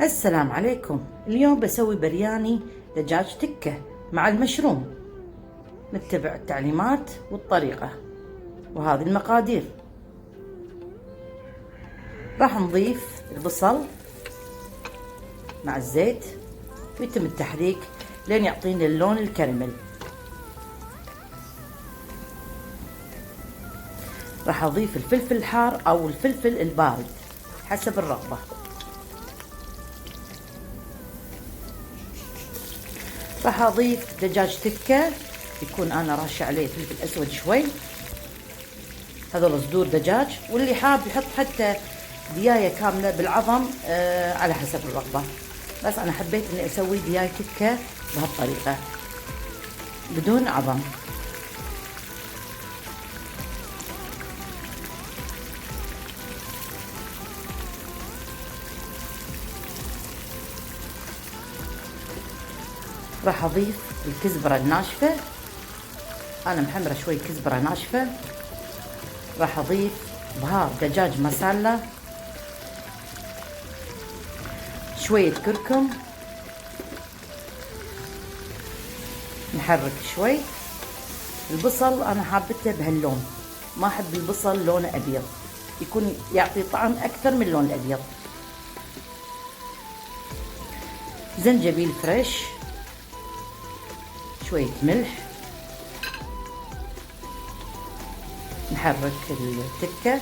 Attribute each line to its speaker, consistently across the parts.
Speaker 1: السلام عليكم. اليوم بسوي برياني دجاج تكة مع المشروم. نتبع التعليمات والطريقة، وهذه المقادير. راح نضيف البصل مع الزيت ويتم التحريك لين يعطينا اللون الكرمل. راح اضيف الفلفل الحار او الفلفل البارد حسب الرغبة. راح اضيف دجاج تكة، يكون انا راشة عليه فلفل اسود شوي. هذول صدور دجاج، واللي حاب يحط حتى دياية كاملة بالعظم على حسب الرغبة، بس انا حبيت اني اسوي دياية تكة بهالطريقة بدون عظم. راح اضيف الكزبرة الناشفة، انا محمرة شوي كزبرة ناشفة. راح اضيف بهار دجاج مسالة، شوية كركم، نحرك شوي. البصل انا حابته بهاللون، ما احب البصل لونه ابيض، يكون يعطي طعم اكثر من اللون الابيض. زنجبيل فريش، شوية ملح، نحرك التكة.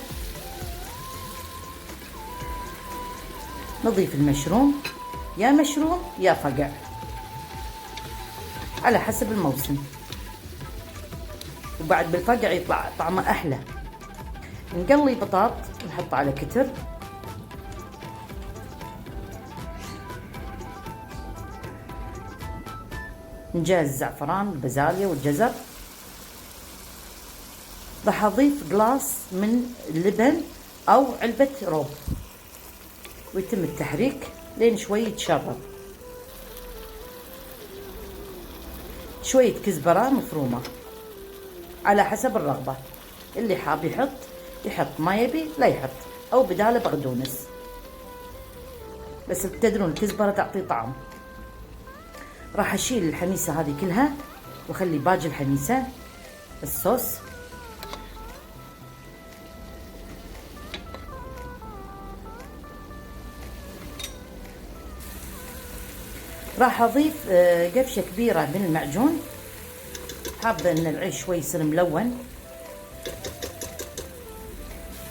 Speaker 1: نضيف المشروم، يا مشروم يا فقع على حسب الموسم، وبعد بالفقع يطلع طعمه احلى. نقلي بطاط نحطه على كتر. نجهز الزعفران والبازاليا والجزر. راح اضيف قلاص من اللبن او علبة روب، ويتم التحريك لين شوي يتشرب. شوية كزبرة مفرومة على حسب الرغبة، اللي حاب يحط، ما يبي لا يحط، او بداله بقدونس، بس تدرون الكزبرة تعطي طعم. راح اشيل الحميسة هذه كلها واخلي باقي الحميسة الصوص. راح اضيف قفشة كبيرة من المعجون، حابة ان العيش شوي يصير ملون.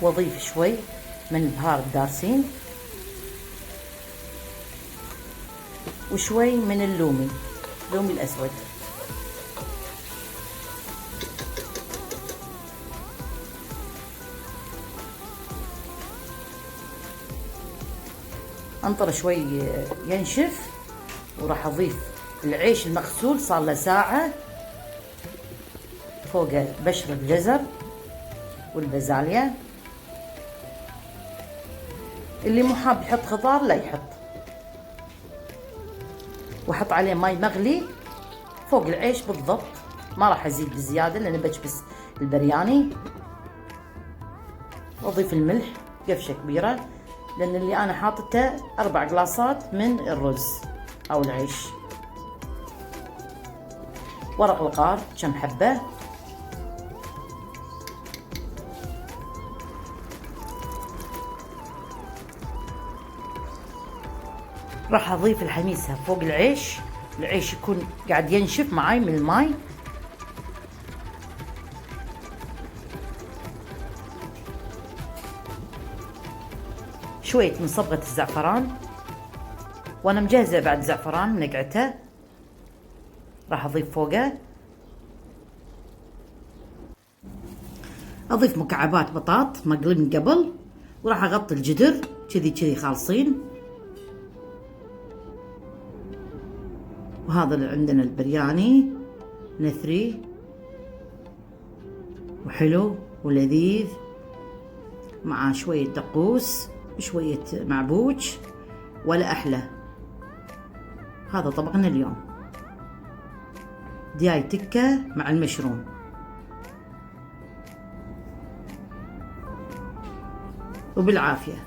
Speaker 1: واضيف شوي من بهار الدارسين، وشوي من اللومي الاسود. انطر شوي ينشف، وراح اضيف العيش المغسول صار له ساعة، فوقه بشر الجزر والبازاليا. اللي مو حاب يحط خضار لا يحط. واحط عليه ماي مغلي فوق العيش بالضبط، ما راح ازيد بزيادة لان بكبس البرياني. واضيف الملح قفشة كبيرة، لان اللي انا حاطته 4 قلاصات من الرز او العيش. ورق الغار كم حبة. راح اضيف الحميسة فوق العيش يكون قاعد ينشف معاي من الماي. شوية من صبغة الزعفران، وانا مجهزة بعد زعفران نقعته، راح اضيف فوقه. اضيف مكعبات بطاط مقلي من قبل، وراح اغطي الجدر كذي خالصين. وهذا اللي عندنا البرياني نثري وحلو ولذيذ، مع شوية دقوس وشوية معبوج، ولا أحلى. هذا طبقنا اليوم، دياي تكة مع المشروم. وبالعافية.